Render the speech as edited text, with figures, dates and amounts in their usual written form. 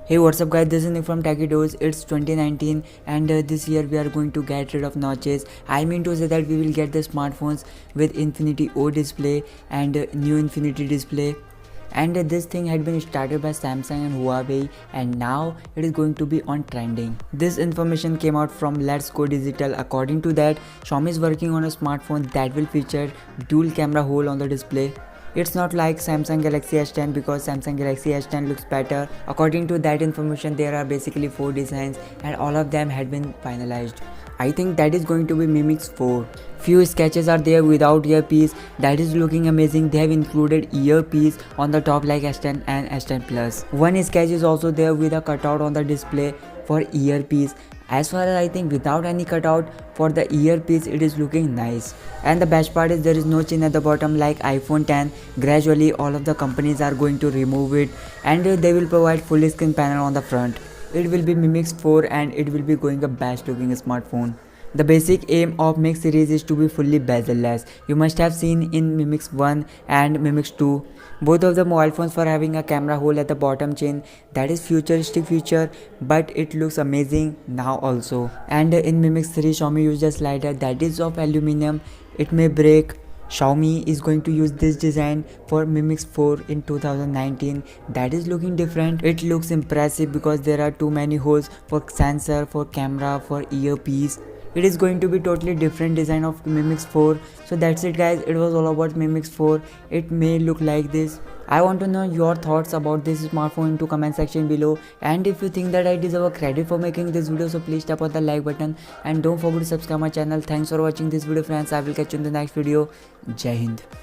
Hey, what's up guys, this is Nick from Techie Doors. It's 2019 and this year we are going to get rid of notches. I mean to say that we will get the smartphones with Infinity O display and new Infinity display. And this thing had been started by Samsung and Huawei, and now it is going to be on trending. This information came out from Let's Go Digital. According to that, Xiaomi is working on a smartphone that will feature dual camera hole on the display. It's not like Samsung Galaxy S10 because Samsung Galaxy S10 looks better. According to that information, there are basically 4 designs and all of them had been finalized. I think that is going to be Mi Mix 4. Few sketches are there without earpiece, that is looking amazing. They have included earpiece on the top like S10 and S10 Plus. One sketch is also there with a cutout on the display for earpiece. As far as I think, without any cutout for the earpiece, it is looking nice. And the best part is there is no chin at the bottom like iPhone 10. Gradually all of the companies are going to remove it and they will provide full screen panel on the front. It will be Mi Mix 4 and it will be going a best looking smartphone. The basic aim of Mix series is to be fully bezel-less. You must have seen in Mi Mix 1 and Mi Mix 2, both of the mobile phones for having a camera hole at the bottom chin. That is futuristic feature, but it looks amazing now also. And in Mi Mix 3, Xiaomi used a slider that is of aluminum. It may break. Xiaomi is going to use this design for Mi Mix 4 in 2019. That is looking different. It looks impressive because there are too many holes for sensor, for camera, for earpiece. It is going to be totally different design of Mi Mix 4. So that's it guys, it was all about Mi Mix 4. It may look like this. I want to know your thoughts about this smartphone into comment section below, and if you think that I deserve a credit for making this video, so please tap on the like button and don't forget to subscribe my channel. Thanks for watching this video friends. I will catch you in the next video. Jai Hind.